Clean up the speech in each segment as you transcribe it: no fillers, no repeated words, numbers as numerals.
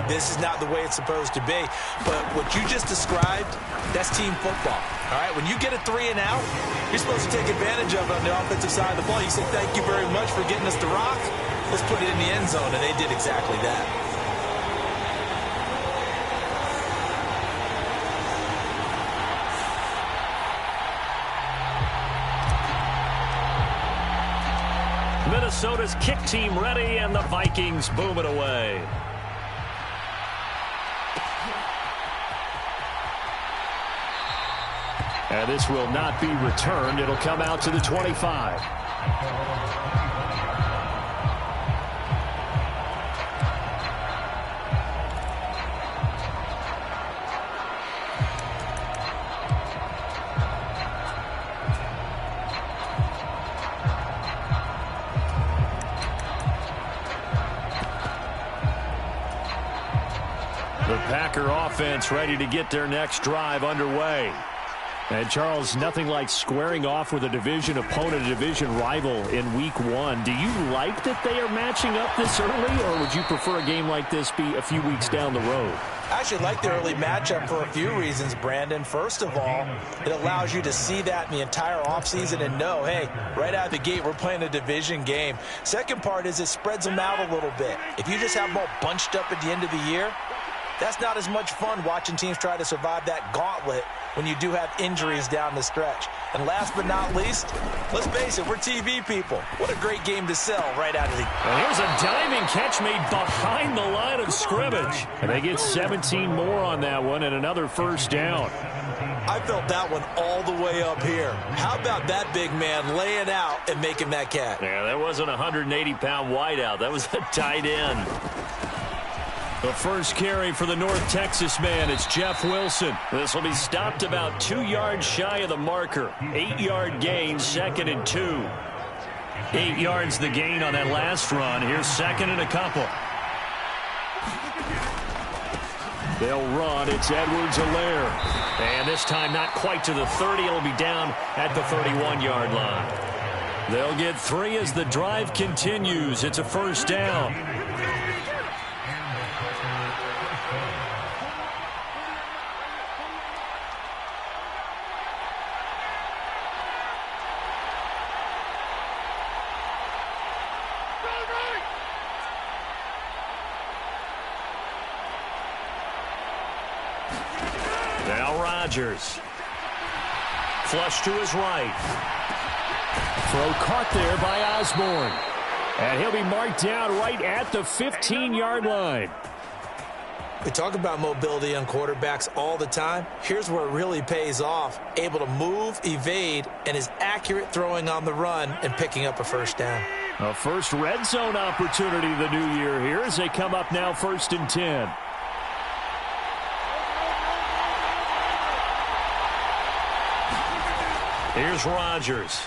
this is not the way it's supposed to be. But what you just described, that's team football. All right, when you get a 3 and out, you're supposed to take advantage of it on the offensive side of the ball. You say, thank you very much for getting us to rock. Let's put it in the end zone, and they did exactly that. Minnesota's kick team ready, and the Vikings boom it away. And this will not be returned. It'll come out to the 25. The Packer offense ready to get their next drive underway. And, Charles, nothing like squaring off with a division opponent, a division rival in Week 1. Do you like that they are matching up this early, or would you prefer a game like this be a few weeks down the road? I actually like the early matchup for a few reasons, Brandon. First of all, it allows you to see that in the entire offseason and know, hey, right out of the gate, we're playing a division game. Second part is it spreads them out a little bit. If you just have them all bunched up at the end of the year, that's not as much fun watching teams try to survive that gauntlet when you do have injuries down the stretch. And last but not least, let's face it, we're TV people. What a great game to sell right out of the... And here's a diving catch made behind the line of scrimmage. And they get 17 more on that one and another first down. I felt that one all the way up here. How about that big man laying out and making that catch? Yeah, that wasn't a 180-pound wideout. That was a tight end. The first carry for the North Texas man, it's Jeff Wilson. This will be stopped about 2 yards shy of the marker. 8-yard gain, 2nd and 2. 8 yards the gain on that last run. Here's 2nd and a couple. They'll run. It's Edwards-Helaire. And this time not quite to the 30. It'll be down at the 31-yard line. They'll get 3 as the drive continues. It's a first down. Now Rodgers. Flush to his right. Throw caught there by Osborne. And he'll be marked down right at the 15-yard line. We talk about mobility on quarterbacks all the time. Here's where it really pays off. Able to move, evade, and is accurate throwing on the run and picking up a first down. A first red zone opportunity the new year here as they come up now 1st and 10. Here's Rodgers.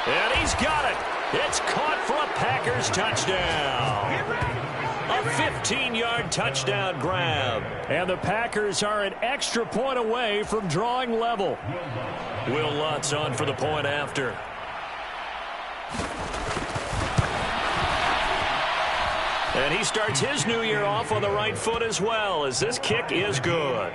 And he's got it. It's caught for a Packers touchdown. A 15-yard touchdown grab. And the Packers are an extra point away from drawing level. Will Lutz on for the point after. And he starts his new year off on the right foot as well, as this kick is good.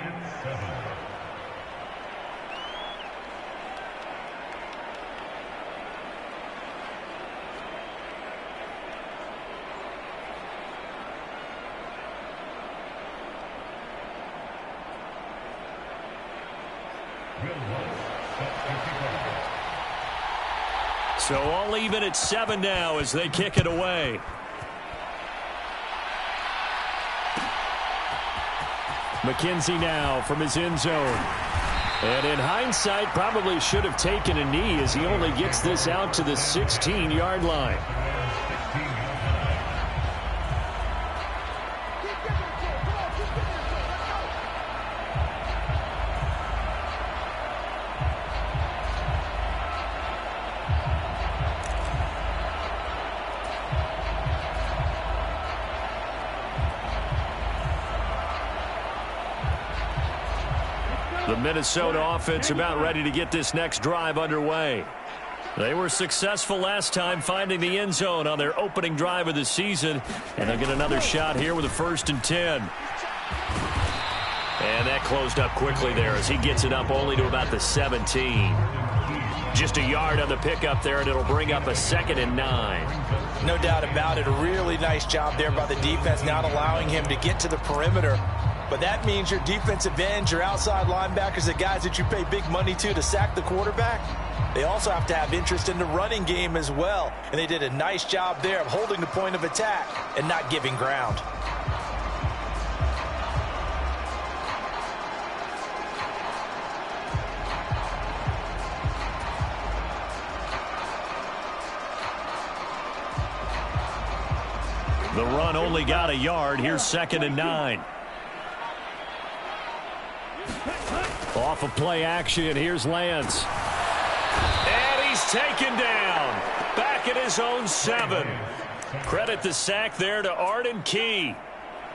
So all even at 7 now as they kick it away. McKenzie now from his end zone. And in hindsight, probably should have taken a knee as he only gets this out to the 16-yard line. The Minnesota offense about ready to get this next drive underway. They were successful last time finding the end zone on their opening drive of the season, and they'll get another shot here with a 1st and 10. And that closed up quickly there as he gets it up only to about the 17. Just a yard on the pickup there, and it'll bring up a 2nd and 9. No doubt about it. A really nice job there by the defense, not allowing him to get to the perimeter. But that means your defensive ends, your outside linebackers, the guys that you pay big money to sack the quarterback, they also have to have interest in the running game as well. And they did a nice job there of holding the point of attack and not giving ground. The run only got a yard. Here's 2nd and 9. Off of play action, here's Lance. And he's taken down. Back at his own 7. Credit the sack there to Arden Key.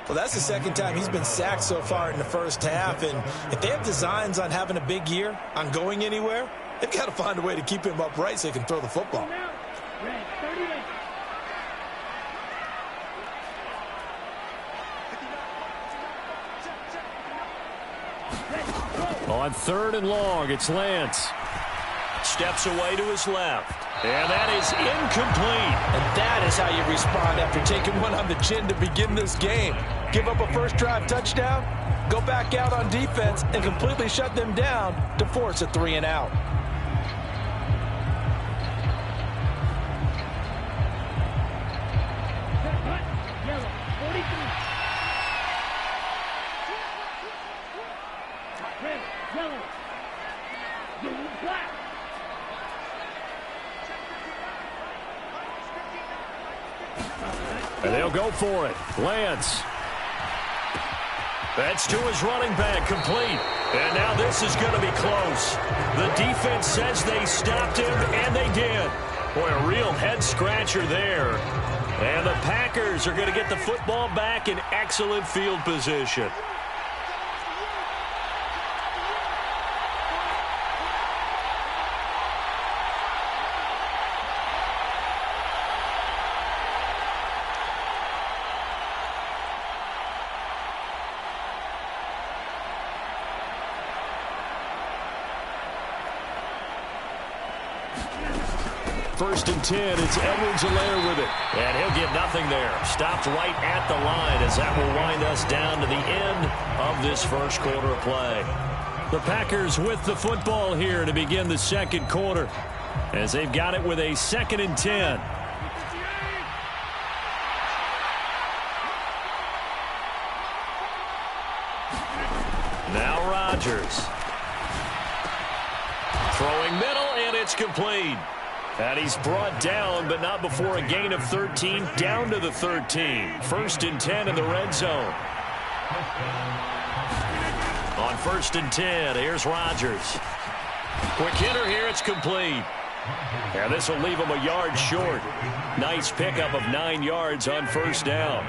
Well, that's the 2nd time he's been sacked so far in the first half. And if they have designs on having a big year, on going anywhere, they've got to find a way to keep him upright so he can throw the football. On 3rd and long, it's Lance. Steps away to his left. And that is incomplete. And that is how you respond after taking one on the chin to begin this game. Give up a first drive touchdown, go back out on defense, and completely shut them down to force a 3 and out. And they'll go for it. Lance. That's to his running back, complete. And now this is going to be close. The defense says they stopped him, and they did. Boy, a real head-scratcher there. And the Packers are going to get the football back in excellent field position. First and 10, it's Edwards-Helaire with it. And he'll get nothing there. Stopped right at the line as that will wind us down to the end of this first quarter of play. The Packers with the football here to begin the 2nd quarter as they've got it with a 2nd and 10. Now Rodgers. Throwing middle, and it's complete. And he's brought down, but not before a gain of 13, down to the 13. 1st and 10 in the red zone. On 1st and 10, here's Rodgers. Quick hitter here, it's complete. And this will leave him a yard short. Nice pickup of 9 yards on 1st down.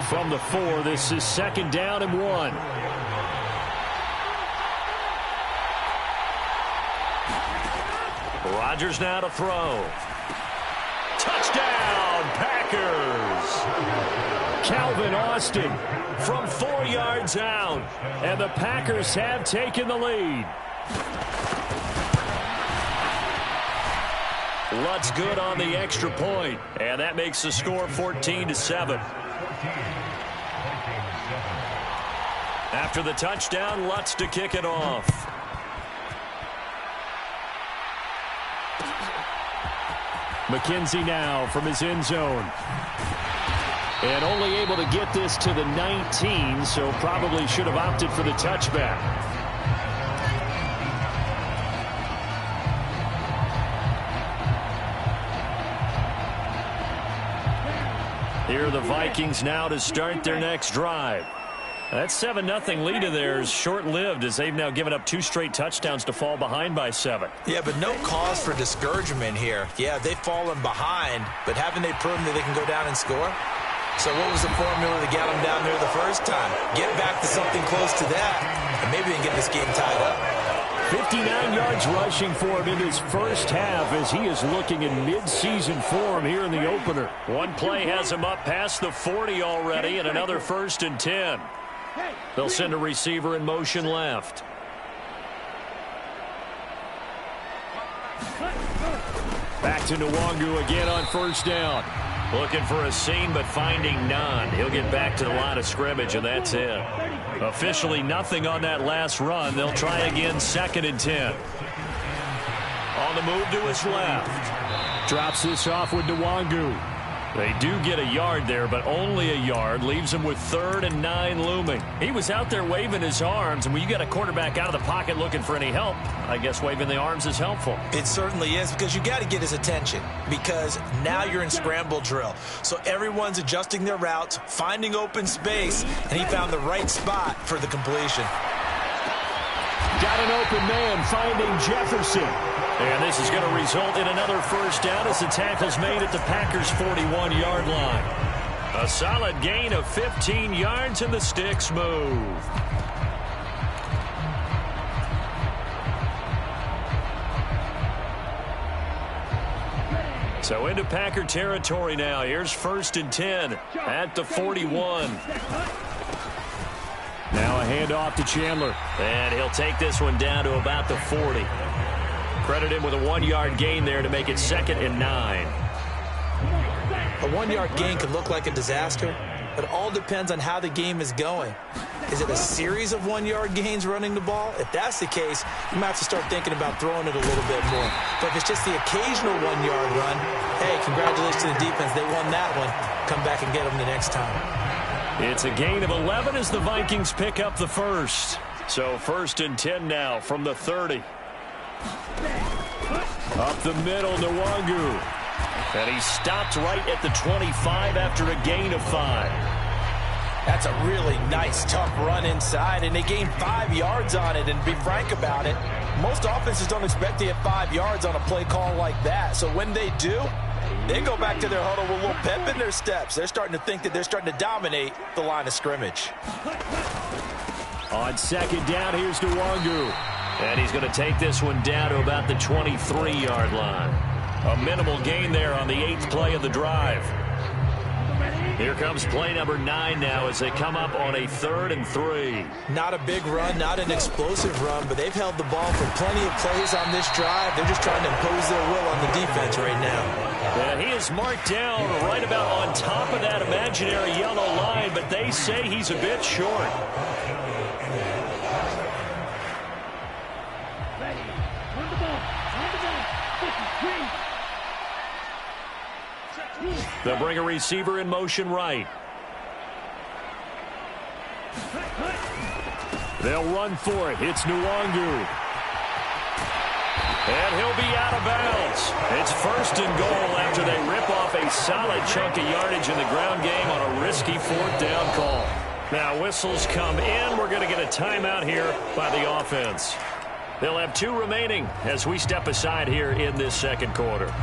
From the 4, this is 2nd down and 1. Rodgers now to throw. Touchdown, Packers! Calvin Austin from 4 yards out. And the Packers have taken the lead. Lutz good on the extra point. And that makes the score 14-7. After the touchdown, Lutz to kick it off. McKenzie now from his end zone. And only able to get this to the 19, so probably should have opted for the touchback. Here are the Vikings now to start their next drive. That 7-0 lead of theirs short-lived as they've now given up 2 straight touchdowns to fall behind by 7. Yeah, but no cause for discouragement here. Yeah, they've fallen behind, but haven't they proven that they can go down and score? So what was the formula to get them down there the first time? Get back to something close to that, and maybe they can get this game tied up. 59 yards rushing for him in his first half as he is looking in mid-season form here in the opener. One play has him up past the 40 already, and another 1st and 10. They'll send a receiver in motion left. Back to Nwangu again on 1st down. Looking for a seam, but finding none. He'll get back to the line of scrimmage, and that's it. Officially nothing on that last run. They'll try again 2nd and 10. On the move to his left. Drops this off with Nwangu. They do get a yard there, but only a yard. Leaves him with 3rd and 9 looming. He was out there waving his arms, and when you got a quarterback out of the pocket looking for any help, I guess waving the arms is helpful. It certainly is, because you got to get his attention, because now you're in scramble drill. So everyone's adjusting their routes, finding open space, and he found the right spot for the completion. Got an open man finding Jefferson. And this is going to result in another 1st down as the tackle's made at the Packers' 41-yard line. A solid gain of 15 yards and the sticks move. So into Packer territory now. Here's 1st and 10 at the 41. Now a handoff to Chandler. And he'll take this one down to about the 40. Credit him with a 1-yard gain there to make it 2nd and 9. A 1-yard gain could look like a disaster. It all depends on how the game is going. Is it a series of 1-yard gains running the ball? If that's the case, you might have to start thinking about throwing it a little bit more. But if it's just the occasional 1-yard run, hey, congratulations to the defense. They won that one. Come back and get them the next time. It's a gain of 11 as the Vikings pick up the 1st. So 1st and 10 now from the 30. Up the middle, Nwangu. And he stopped right at the 25 after a gain of 5. That's a really nice, tough run inside, and they gained 5 yards on it. And to be frank about it, most offenses don't expect to get 5 yards on a play call like that. So when they do, they go back to their huddle with a little pep in their steps. They're starting to think that they're starting to dominate the line of scrimmage. On 2nd down, here's Nwangu. And he's going to take this one down to about the 23-yard line. A minimal gain there on the 8th play of the drive. Here comes play number 9 now as they come up on a 3rd and 3. Not a big run, not an explosive run, but they've held the ball for plenty of plays on this drive. They're just trying to impose their will on the defense right now. And he is marked down right about on top of that imaginary yellow line, but they say he's a bit short. They'll bring a receiver in motion right. They'll run for it. It's Nwangu. And he'll be out of bounds. It's 1st and goal after they rip off a solid chunk of yardage in the ground game on a risky 4th down call. Now whistles come in. We're going to get a timeout here by the offense. They'll have 2 remaining as we step aside here in this 2nd quarter.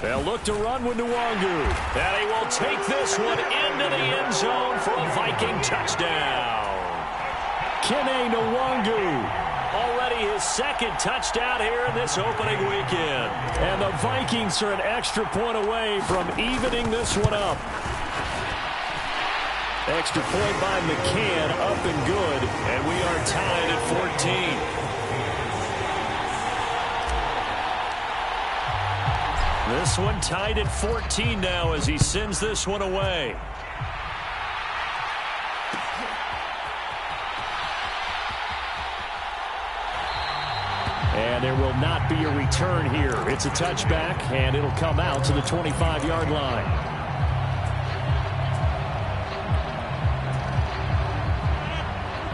They'll look to run with Nwangu. And he will take this one into the end zone for a Viking touchdown. Kene Nwangu. Already his 2nd touchdown here in this opening weekend. And the Vikings are an extra point away from evening this one up. Extra point by McCann, up and good. And we are tied at 14. This one tied at 14 now as he sends this one away. And there will not be a return here. It's a touchback, and it'll come out to the 25-yard line.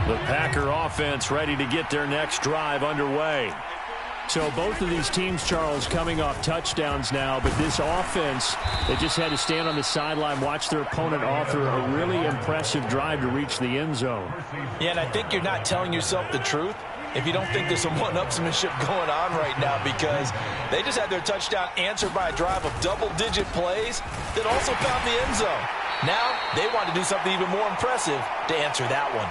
The Packer offense ready to get their next drive underway. So both of these teams, Charles, coming off touchdowns now, but this offense, they just had to stand on the sideline, watch their opponent author a really impressive drive to reach the end zone. Yeah, and I think you're not telling yourself the truth if you don't think there's some one-upsmanship going on right now, because they just had their touchdown answered by a drive of double-digit plays that also found the end zone. Now they want to do something even more impressive to answer that one.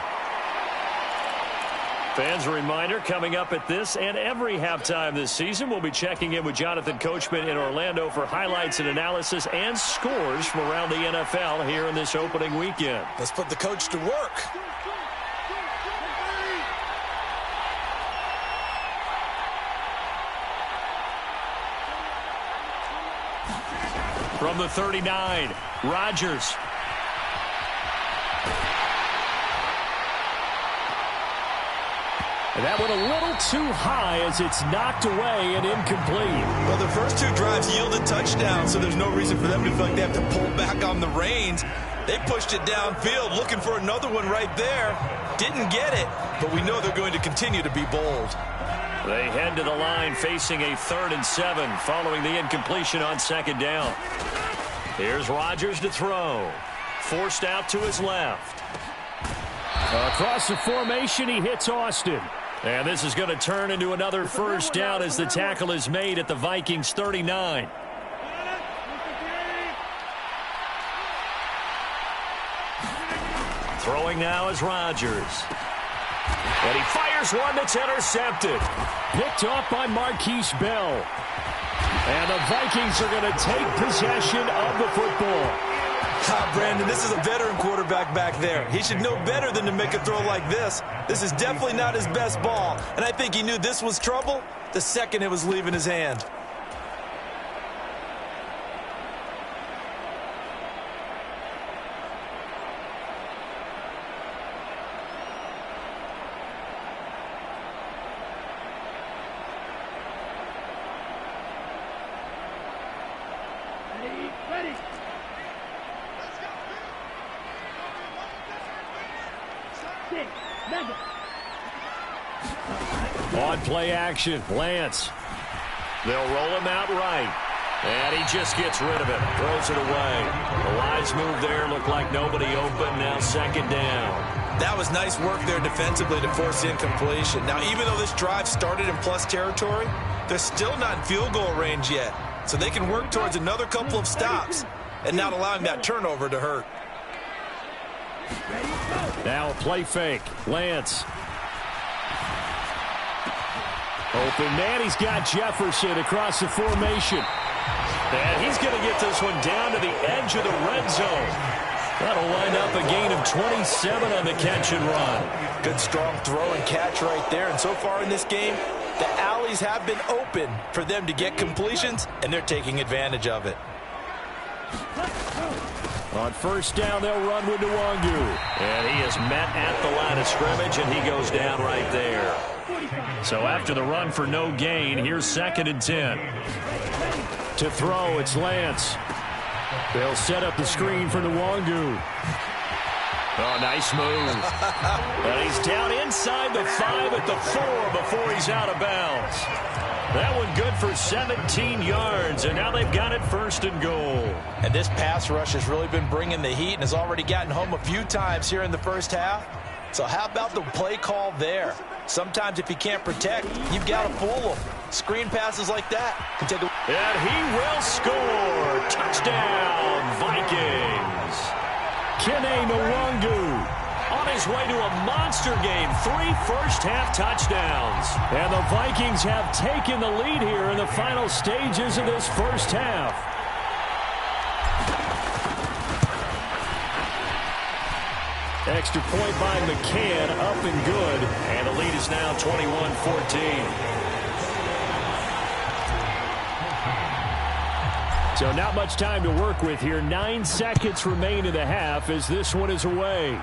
Fans, a reminder, coming up at this and every halftime this season, we'll be checking in with Jonathan Coachman in Orlando for highlights and analysis and scores from around the NFL here in this opening weekend. Let's put the coach to work. From the 39, Rodgers. And that went a little too high as it's knocked away and incomplete. Well, the first two drives yielded touchdowns, so there's no reason for them to feel like they have to pull back on the reins. They pushed it downfield, looking for another one right there. Didn't get it, but we know they're going to continue to be bold. They head to the line facing a 3rd and 7 following the incompletion on 2nd down. Here's Rodgers to throw. Forced out to his left. Across the formation, he hits Austin. And this is going to turn into another 1st down as the tackle is made at the Vikings 39. Throwing now is Rodgers. And he fires one that's intercepted. Picked off by Marquise Bell. And the Vikings are going to take possession of the football. Brandon, this is a veteran quarterback back there. He should know better than to make a throw like this. This is definitely not his best ball. And I think he knew this was trouble the second it was leaving his hand. On play action, Lance. They'll roll him out right. And he just gets rid of it. Throws it away. The wise move there. Looked like nobody open. Now 2nd down. That was nice work there defensively to force the incompletion. Now, even though this drive started in plus territory, they're still not in field goal range yet. So they can work towards another couple of stops and not allowing that turnover to hurt. Now a play fake. Lance. Open man, he's got Jefferson across the formation. And he's going to get this one down to the edge of the red zone. That'll wind up a gain of 27 on the catch and run. Good strong throw and catch right there. And so far in this game, the alleys have been open for them to get completions, and they're taking advantage of it. On 1st down, they'll run with Nwangu. And he is met at the line of scrimmage, and he goes down right there. So after the run for no gain, here's 2nd and 10. To throw, it's Lance. They'll set up the screen for Nwangu. Oh, nice move. And he's down inside the 5 at the 4 before he's out of bounds. That one good for 17 yards, and now they've got it 1st and goal. And this pass rush has really been bringing the heat and has already gotten home a few times here in the 1st half. So how about the play call there? Sometimes if you can't protect, you've got to fool them. Screen passes like that can take a... And he will score. Touchdown, Vikings. Kene Nwangu. On his way to a monster game, 3 first-half touchdowns. And the Vikings have taken the lead here in the final stages of this 1st half. Extra point by McCann, up and good. And the lead is now 21-14. So not much time to work with here. 9 seconds remain in the half as this one is away.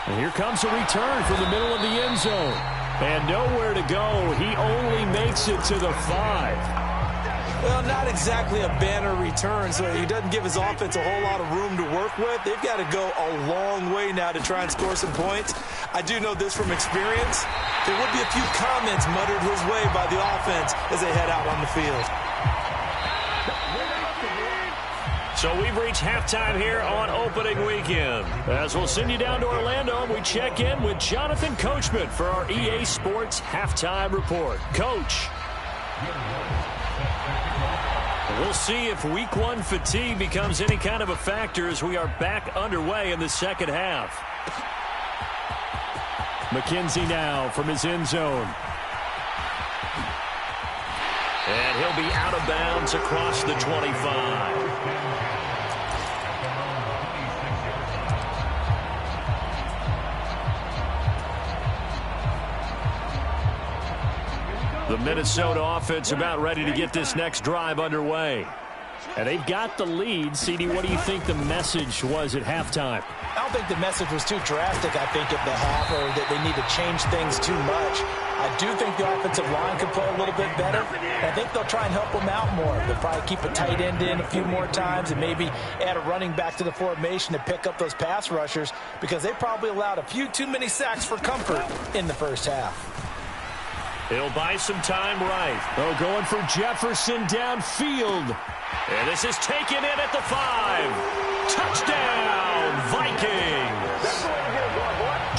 And here comes a return from the middle of the end zone. And nowhere to go. He only makes it to the 5. Well, not exactly a banner return, so he doesn't give his offense a whole lot of room to work with. They've got to go a long way now to try and score some points. I do know this from experience. There will be a few comments muttered his way by the offense as they head out on the field. So we've reached halftime here on opening weekend. As we'll send you down to Orlando, and we check in with Jonathan Coachman for our EA Sports Halftime Report. Coach. We'll see if week one fatigue becomes any kind of a factor as we are back underway in the second half. McKenzie now from his end zone. And he'll be out of bounds across the 25. The Minnesota offense about ready to get this next drive underway. And they've got the lead. CD, what do you think the message was at halftime? I don't think the message was too drastic, I think, at the half, or that they need to change things too much. I do think the offensive line could play a little bit better. I think they'll try and help them out more. They'll probably keep a tight end in a few more times and maybe add a running back to the formation to pick up those pass rushers, because they probably allowed a few too many sacks for comfort in the first half. He'll buy some time right. Oh, going for Jefferson downfield. And this is taken in at the 5. Touchdown, Vikings.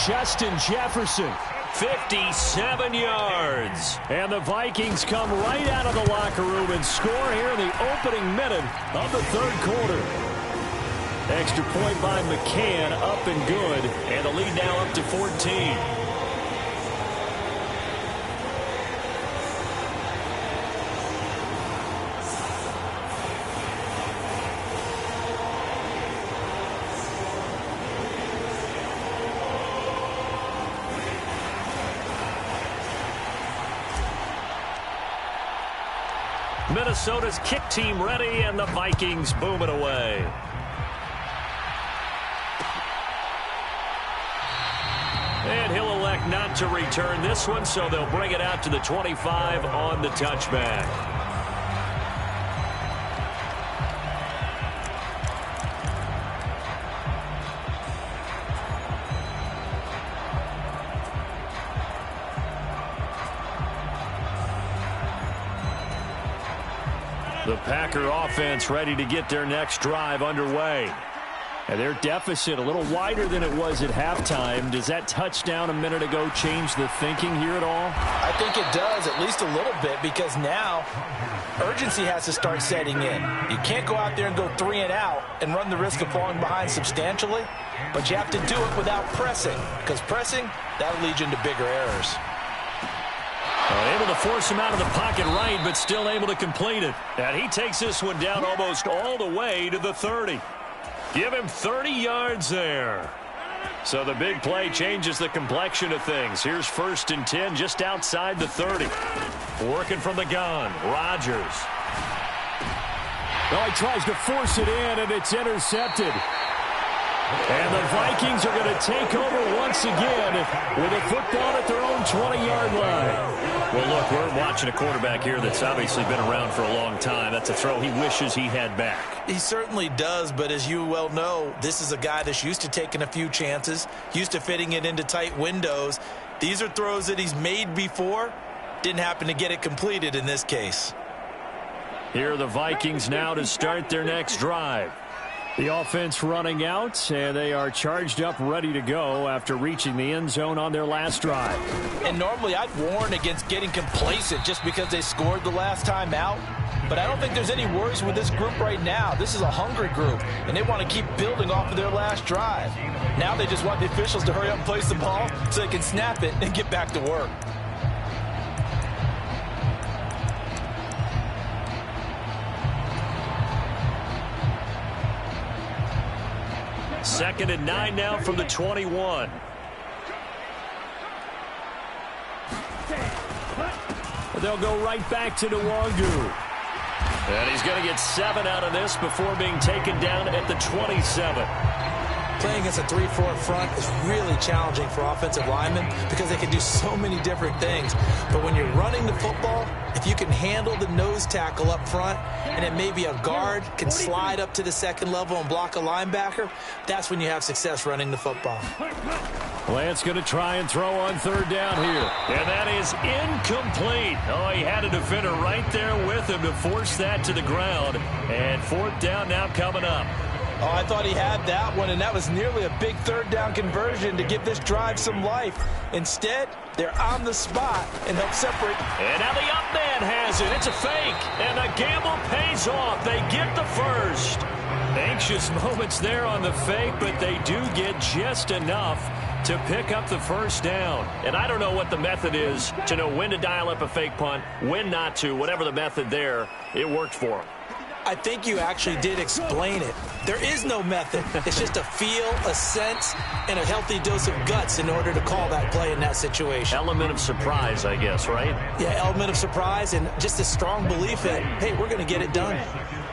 Justin Jefferson. 57 yards. And the Vikings come right out of the locker room and score here in the opening minute of the third quarter. Extra point by McCann, up and good. And the lead now up to 14. Minnesota's kick team ready, and the Vikings boom it away. And he'll elect not to return this one, so they'll bring it out to the 25 on the touchback. The Packer offense ready to get their next drive underway. And their deficit a little wider than it was at halftime. Does that touchdown a minute ago change the thinking here at all? I think it does, at least a little bit, because now urgency has to start setting in. You can't go out there and go 3 and out and run the risk of falling behind substantially, but you have to do it without pressing, because pressing, that'll lead you into bigger errors. Able to force him out of the pocket right, but still able to complete it. And he takes this one down almost all the way to the 30. Give him 30 yards there. So the big play changes the complexion of things. Here's 1st and 10 just outside the 30. Working from the gun, Rodgers. Well, he tries to force it in, and it's intercepted. And the Vikings are going to take over once again with a football at their own 20-yard line. Well, look, we're watching a quarterback here that's obviously been around for a long time. That's a throw he wishes he had back. He certainly does, but as you well know, this is a guy that's used to taking a few chances, used to fitting it into tight windows. These are throws that he's made before. Didn't happen to get it completed in this case. Here are the Vikings now to start their next drive. The offense running out, and they are charged up, ready to go after reaching the end zone on their last drive. And normally I'd warn against getting complacent just because they scored the last time out. But I don't think there's any worries with this group right now. This is a hungry group, and they want to keep building off of their last drive. Now they just want the officials to hurry up and place the ball so they can snap it and get back to work. Second and 9 now from the 21. They'll go right back to Nwangu. And he's going to get 7 out of this before being taken down at the 27. playing against a 3-4 front is really challenging for offensive linemen because they can do so many different things. But when you're running the football, if you can handle the nose tackle up front and then maybe a guard can slide up to the second level and block a linebacker, that's when you have success running the football. Lance going to try and throw on third down here. And that is incomplete. Oh, he had a defender right there with him to force that to the ground. And fourth down now coming up. Oh, I thought he had that one, and that was nearly a big third down conversion to give this drive some life. Instead, they're on the spot and help separate. And now the up man has it. It's a fake. And the gamble pays off. They get the first. Anxious moments there on the fake, but they do get just enough to pick up the first down. And I don't know what the method is to know when to dial up a fake punt, when not to. Whatever the method there, it worked for him. I think you actually did explain it. There is no method. It's just a feel, a sense, and a healthy dose of guts in order to call that play in that situation. Element of surprise, I guess, right? Yeah, element of surprise and just a strong belief that, hey, we're going to get it done.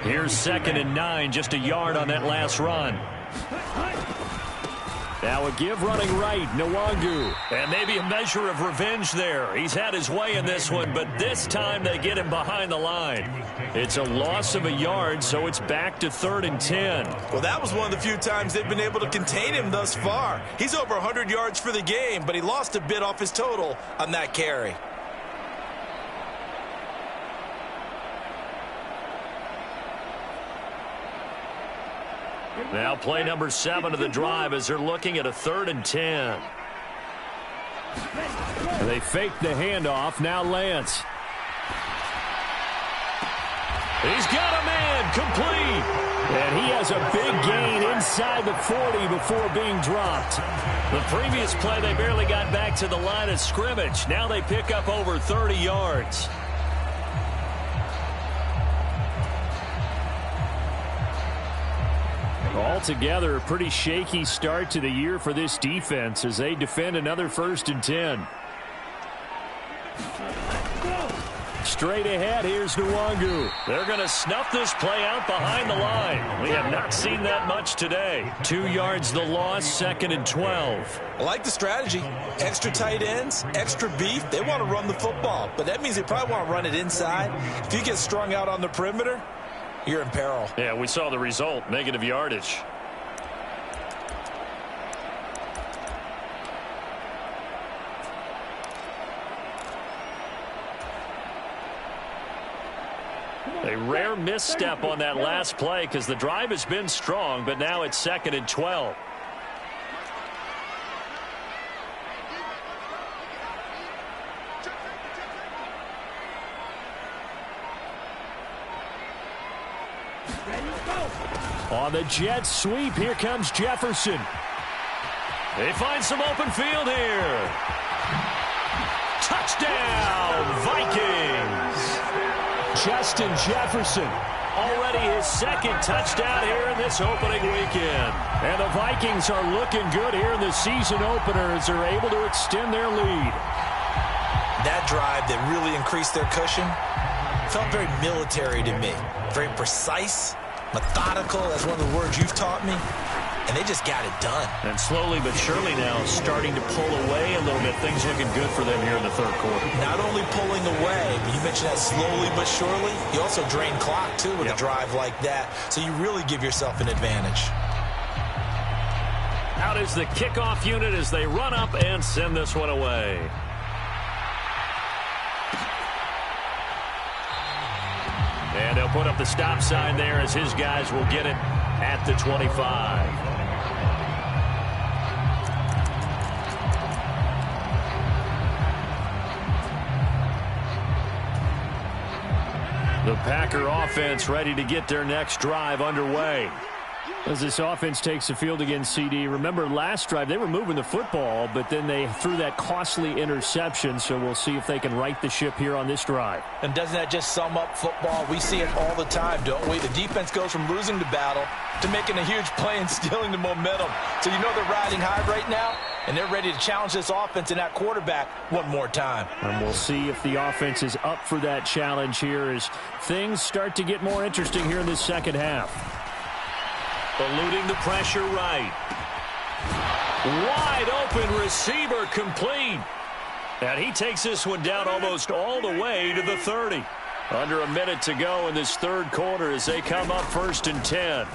Here's 2nd and 9, just a yard on that last run. Now a give running right, Nwangu. And maybe a measure of revenge there. He's had his way in this one, but this time they get him behind the line. It's a loss of a yard, so it's back to 3rd and 10. Well, that was one of the few times they've been able to contain him thus far. He's over 100 yards for the game, but he lost a bit off his total on that carry. Now play number 7 of the drive as they're looking at a 3rd and 10. They fake the handoff. Now Lance. He's got a man complete. And he has a big gain inside the 40 before being dropped. The previous play, they barely got back to the line of scrimmage. Now they pick up over 30 yards. Altogether, a pretty shaky start to the year for this defense as they defend another 1st and 10. Straight ahead, here's Nwangu. They're going to snuff this play out behind the line. We have not seen that much today. 2 yards the loss, 2nd and 12. I like the strategy. Extra tight ends, extra beef. They want to run the football, but that means they probably want to run it inside. If you get strung out on the perimeter, you're in peril. Yeah, we saw the result, negative yardage. A rare misstep on that last play because the drive has been strong, but now it's 2nd and 12. On the jet sweep, here comes Jefferson. They find some open field here. Touchdown, Vikings. Justin Jefferson. Already his 2nd touchdown here in this opening weekend. And the Vikings are looking good here in the season opener as they're able to extend their lead. That drive that really increased their cushion felt very military to me. Very precise, methodical. That's one of the words you've taught me. And they just got it done. And slowly but surely now starting to pull away a little bit. Things looking good for them here in the 3rd quarter. Not only pulling away, but you mentioned that slowly but surely. You also drain clock, too, with a drive like that. So you really give yourself an advantage. Out is the kickoff unit as they run up and send this one away. And they'll put up the stop sign there as his guys will get it at the 25. The Packer offense ready to get their next drive underway. As this offense takes the field against CD, remember last drive they were moving the football, but then they threw that costly interception, so we'll see if they can right the ship here on this drive. And doesn't that just sum up football? We see it all the time, don't we? The defense goes from losing the battle to making a huge play and stealing the momentum. So you know they're riding high right now, and they're ready to challenge this offense and that quarterback one more time. And we'll see if the offense is up for that challenge here as things start to get more interesting here in this second half. Eluding the pressure right. Wide open receiver, complete. And he takes this one down almost all the way to the 30. Under a minute to go in this third quarter as they come up 1st and 10.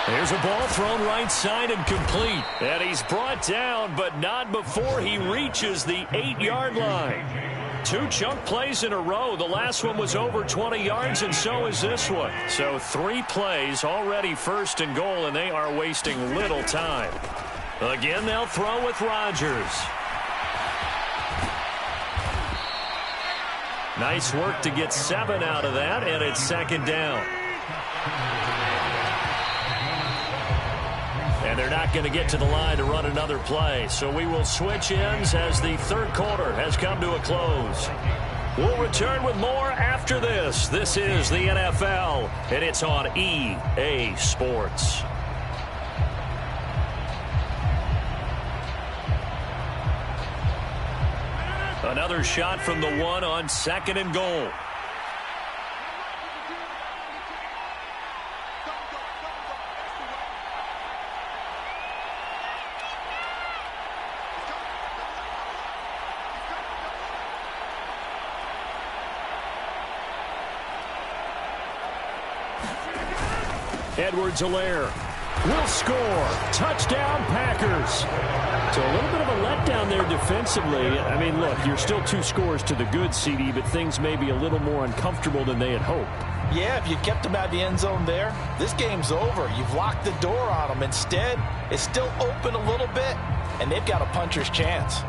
There's a ball thrown right side and complete. And he's brought down, but not before he reaches the 8-yard line. 2 chunk plays in a row. The last one was over 20 yards, and so is this one. So 3 plays already 1st and goal, and they are wasting little time. Again, they'll throw with Rodgers. Nice work to get 7 out of that, and it's 2nd down. And they're not going to get to the line to run another play. So we will switch ends as the third quarter has come to a close. We'll return with more after this. This is the NFL, and it's on EA Sports. Another shot from the 1 on 2nd and goal. Edwards-Helaire will score. Touchdown, Packers. So a little bit of a letdown there defensively. I mean, look, you're still 2 scores to the good, CD, but things may be a little more uncomfortable than they had hoped. Yeah, if you kept them out of the end zone there, this game's over. You've locked the door on them. Instead, it's still open a little bit, and they've got a puncher's chance.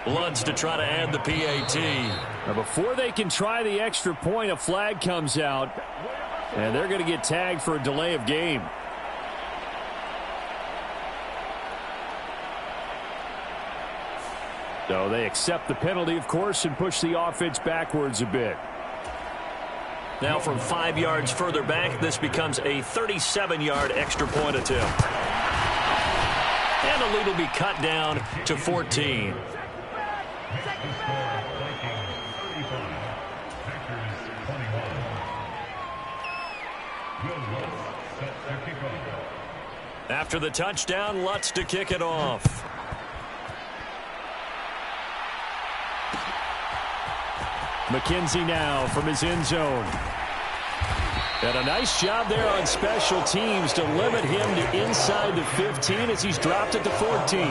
Bloods to try to add the PAT. Now before they can try the extra point, a flag comes out, and they're going to get tagged for a delay of game. So they accept the penalty, of course, and push the offense backwards a bit. Now from 5 yards further back, this becomes a 37-yard extra point attempt. And the lead will be cut down to 14. After the touchdown, Lutz to kick it off. McKenzie now from his end zone. And a nice job there on special teams to limit him to inside the 15 as he's dropped it to 14.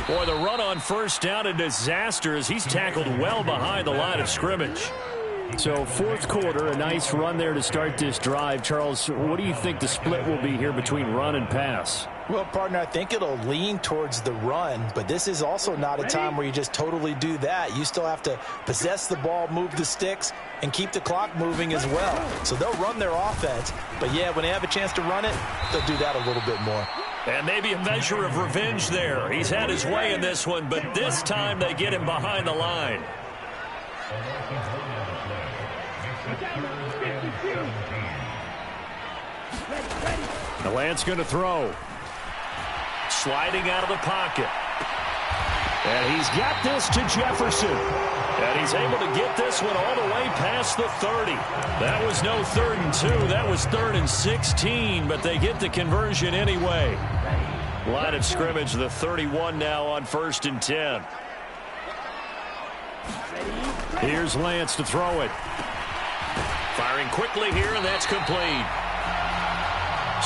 Boy, the run on first down, a disaster as he's tackled well behind the line of scrimmage. So fourth quarter, a nice run there to start this drive. Charles, what do you think the split will be here between run and pass? Well, partner, I think it'll lean towards the run, but this is also not a time where you just totally do that. You still have to possess the ball, move the sticks, and keep the clock moving as well. So they'll run their offense, but yeah, when they have a chance to run it, they'll do that a little bit more. And maybe a measure of revenge there. He's had his way in this one, but this time they get him behind the line. The Lance going to throw. Sliding out of the pocket. And he's got this to Jefferson. And he's able to get this one all the way past the 30. That was no 3rd and 2. That was 3rd and 16, but they get the conversion anyway. Line of scrimmage, the 31 now on 1st and 10. Here's Lance to throw it. Firing quickly here, and that's complete.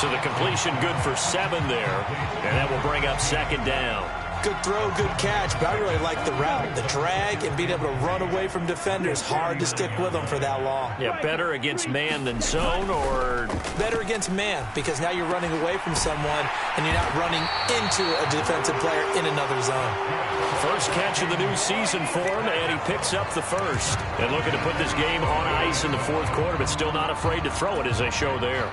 So the completion good for 7 there, and that will bring up 2nd down. Good throw, good catch, but I really like the route. The drag and being able to run away from defenders, hard to stick with them for that long. Yeah, better against man than zone, or? Better against man, because now you're running away from someone and you're not running into a defensive player in another zone. First catch of the new season for him, and he picks up the first. And looking to put this game on ice in the fourth quarter, but still not afraid to throw it, as they show there.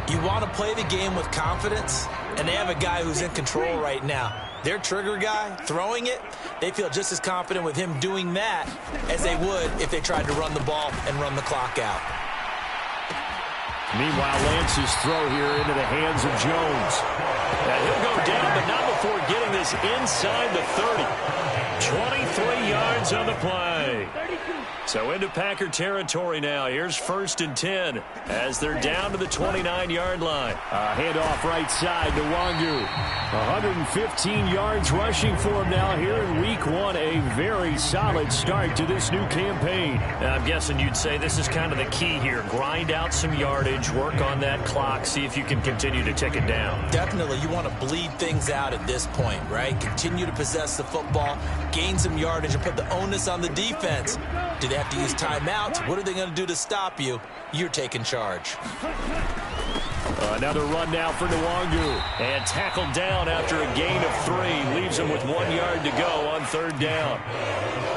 You want to play the game with confidence, and they have a guy who's in control right now. Their trigger guy, throwing it, they feel just as confident with him doing that as they would if they tried to run the ball and run the clock out. Meanwhile, Lance's throw here into the hands of Jones. Now he'll go down, but not before getting this inside the 30. 23 yards on the play. So into Packer territory now. Here's 1st and 10 as they're down to the 29-yard line. Handoff right side to Wangu. 115 yards rushing for him now here in week 1. A very solid start to this new campaign. I'm guessing you'd say this is kind of the key here. Grind out some yardage, work on that clock, see if you can continue to tick it down. Definitely. You want to bleed things out at this point, right? Continue to possess the football, gain some yardage, and put the onus on the defense. Do they have to use timeouts? What are they going to do to stop you? You're taking charge. Another run now for Nwangu. And tackled down after a gain of 3. Leaves him with 1 yard to go on 3rd down.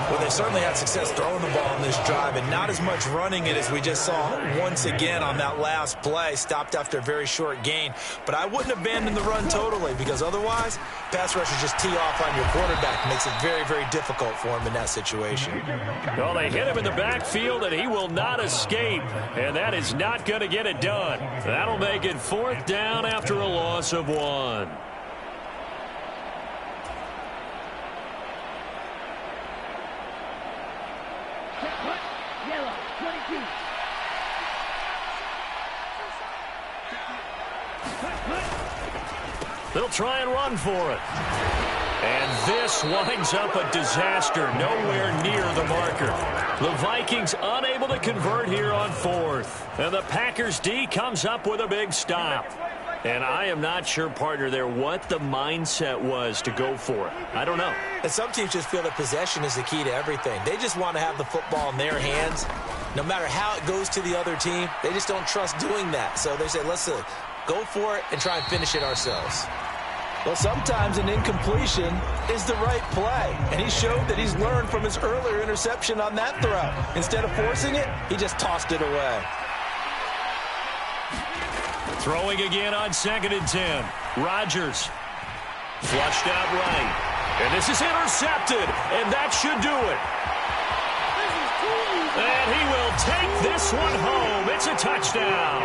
Well, they certainly had success throwing the ball on this drive, and not as much running it as we just saw once again on that last play. Stopped after a very short gain. But I wouldn't abandon the run totally, because otherwise, pass rushers just tee off on your quarterback. Makes it very, very difficult for him in that situation. Well, they hit him in the backfield, and he will not escape. And that is not going to get it done. That'll make it 4th down after a loss of 1. They'll try and run for it. And this winds up a disaster, nowhere near the marker. The Vikings unable to convert here on 4th. And the Packers D comes up with a big stop. And I am not sure, partner, there what the mindset was to go for it. I don't know. And some teams just feel that possession is the key to everything. They just want to have the football in their hands. No matter how it goes to the other team, they just don't trust doing that. So they say, let's go for it and try and finish it ourselves. Well, sometimes an incompletion is the right play. And he showed that he's learned from his earlier interception on that throw. Instead of forcing it, he just tossed it away. Throwing again on 2nd and 10. Rodgers flushed out right. And this is intercepted. And that should do it. And he will take this one home. It's a touchdown.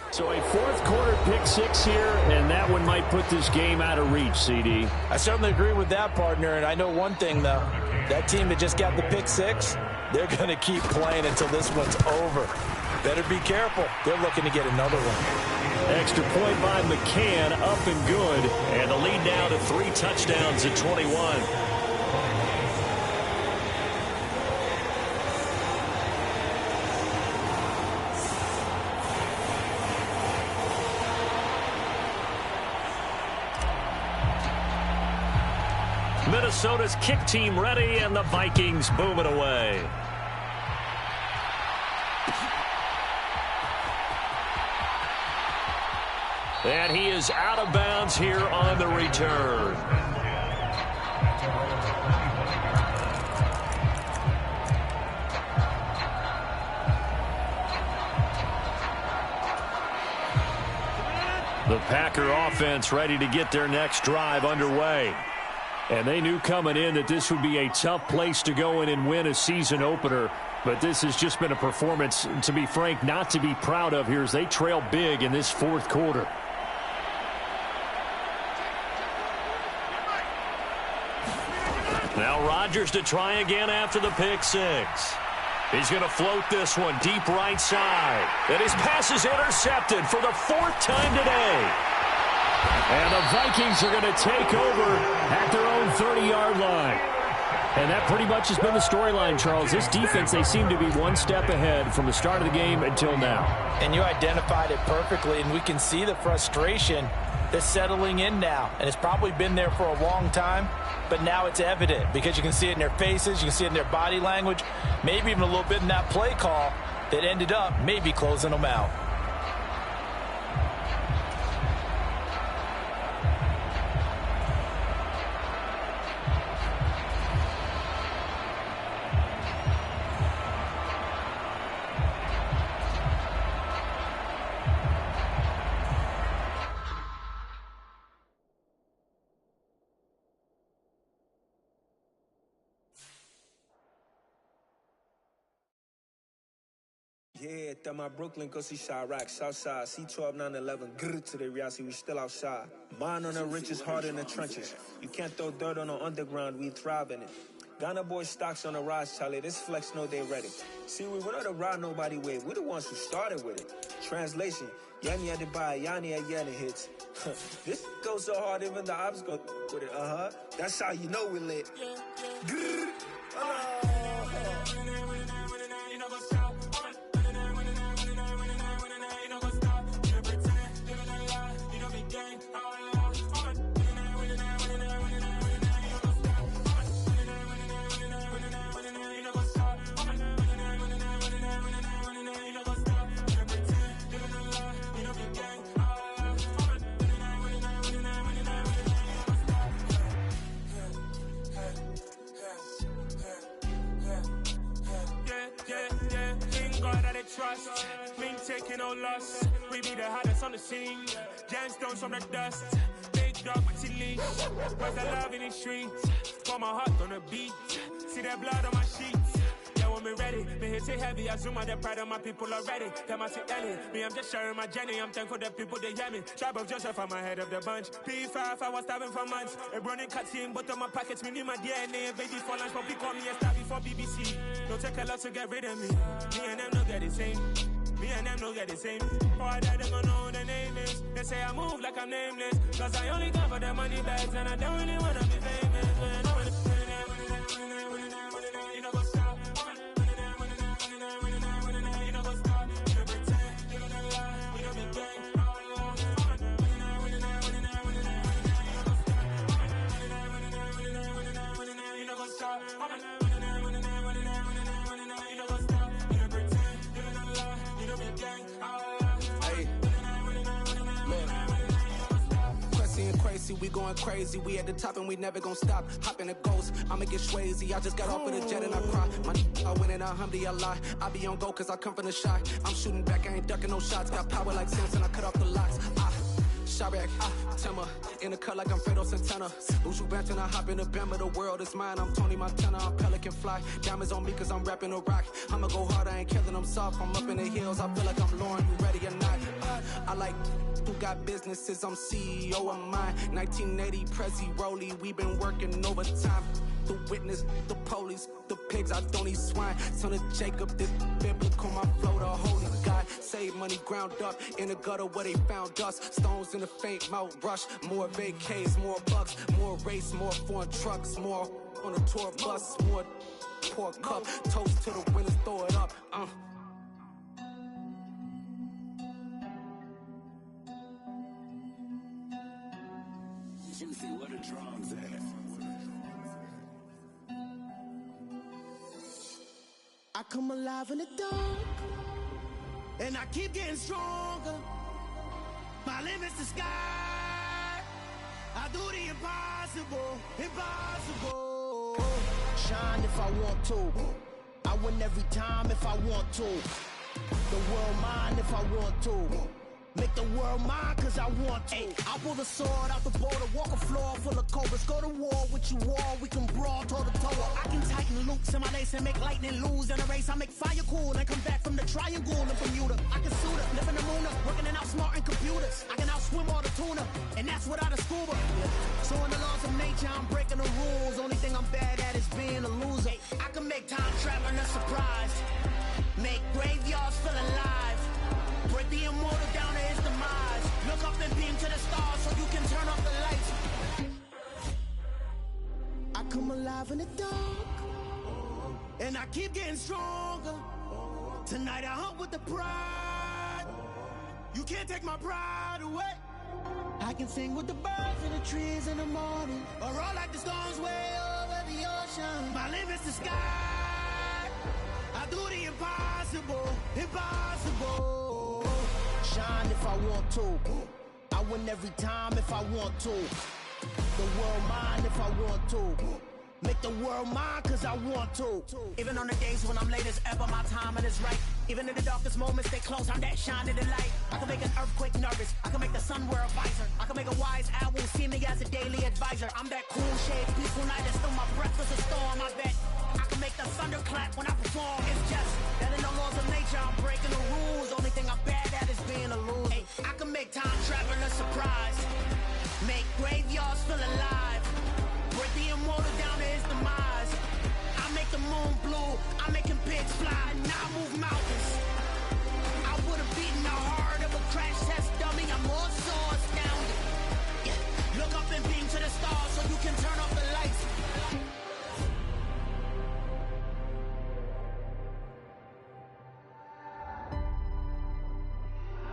So a 4th quarter pick 6 here, and that one might put this game out of reach, CD. I certainly agree with that, partner, and I know one thing, though. That team that just got the pick 6, they're going to keep playing until this one's over. Better be careful. They're looking to get another one. Extra point by McCann, up and good. And the lead now to 3 touchdowns at 21. Minnesota's kick team ready, and the Vikings boom it away. And he is out of bounds here on the return. The Packer offense ready to get their next drive underway. And they knew coming in that this would be a tough place to go in and win a season opener. But this has just been a performance, to be frank, not to be proud of here as they trail big in this 4th quarter. Now Rodgers to try again after the pick 6. He's going to float this one deep right side. And his pass is intercepted for the 4th time today. And the Vikings are going to take over at their own 30-yard line. And that pretty much has been the storyline, Charles. This defense, they seem to be one step ahead from the start of the game until now. And you identified it perfectly, and we can see the frustration that's settling in now. And it's probably been there for a long time, but now it's evident because you can see it in their faces, you can see it in their body language, maybe even a little bit in that play call that ended up maybe closing them out. Yeah, that my Brooklyn, go see Chirac, Southside, C12, 911, grrr to the reality, we still outside. Mine on the riches, hard in the trenches. You can't throw dirt on the underground, we thrive in it. Ghana boys stocks on the rise, Charlie, this flex know they ready. See, we're not a ride nobody with, we're the ones who started with it. Translation, Yanni had to buy, Yanni had Yanni hits. This goes so hard, even the ops go with it, That's how you know we lit. Grrr, trust, me taking no loss. We be the hottest on the scene. Gemstones from the dust. Big dog with your leash. Where's the love in the streets? Got my heart on the beat. See that blood on my sheets. Yeah, when me ready, me hit it heavy. I zoom out the pride of my people already. Them I see Ellie. Me, I'm just sharing my journey. I'm thankful the people they hear me. Tribe of Joseph, I'm ahead of the bunch. P5, I was starving for months. A running cutscene, but on my pockets, me need my DNA. Baby for lunch, but we call me a star before BBC. Don't take a lot to get rid of me. Me and them don't get the same. Me and them don't get the same. Before I die, they gonna know the name is. They say I move like I'm nameless. Cause I only come for the money bags and I don't really wanna be famous. You know go stop. You know go stop. You know pretend. You know the lie. You know be gang. You know go stop. We going crazy, we at the top and we never gonna stop. Hop in a ghost, I'ma get swayzy. I just got off of the jet and I cry. I win in a Humvee, I lie. I be on go cause I come from the shy. I'm shooting back, I ain't ducking no shots. Got power like Samson, I cut off the locks. Chirac, Timmer, in the cut like I'm Fredo Santana. Lose you bent and I hop in the Bama, the world is mine. I'm Tony Montana, I'm Pelican Fly. Diamonds on me cause I'm rapping a rock. I'ma go hard, I ain't killing them soft. I'm up in the hills, I feel like I'm Lauren, you ready or not? I like who got businesses, I'm CEO of mine. 1980 Prezi Rolly, we been working overtime. The witness, the police, the pigs, I don't eat swine. Son of Jacob, this biblical, my flow, the holy God. Save money ground up in the gutter where they found us. Stones in the faint mouth rush. More vacays, more bucks, more race, more foreign trucks, more on a tour bus, more pour cup. Toast to the winners, throw it up. Juicy, what a drums at. I come alive in the dark, and I keep getting stronger. My limit's the sky. I do the impossible, impossible. Shine if I want to. I win every time if I want to. The world mine if I want to. Make the world mine cause I want to. Ay, I pull the sword out the border, walk a floor full of cobras. Go to war with you all, we can brawl toe to toe. I can tighten loops in my lace and make lightning lose in a race. I make fire cool and come back from the triangle in Bermuda. I can suit up, live in the moon up, working and outsmarting computers. I can outswim all the tuna, and that's without a scuba. So in the laws of nature, I'm breaking the rules. Only thing I'm bad at is being a loser. Ay, I can make time traveling a surprise. Make graveyards feel alive. Break the immortal down to his demise. Look up and beam to the stars so you can alive in the dark, and I keep getting stronger. Tonight I hunt with the pride. You can't take my pride away. I can sing with the birds and the trees in the morning, or roll like the storms way over the ocean. My limit's the sky. I do the impossible, impossible. Shine if I want to. I win every time if I want to. The world mine if I want to. Make the world mine cause I want to. Even on the days when I'm late as ever, my timing is right. Even in the darkest moments, they close, I'm that shining the light. I can make an earthquake nervous, I can make the sun wear a visor. I can make a wise owl see me as a daily advisor. I'm that cool shade, peaceful night, and still my breath is a storm, I bet. I can make the thunder clap when I perform. It's just that in the laws of nature, I'm breaking the rules. Only thing I'm bad at is being a loser. Hey, I can make time travel a surprise. Make graveyards feel alive. Break the immortal down to his demise. I make the moon blue, I'm making pigs fly. Now I move mountains. I would've beaten the heart of a crash test dummy. I'm more so astounded. Yeah. Look up and beam to the stars so you can turn off the lights.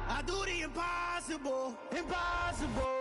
I do the impossible, impossible.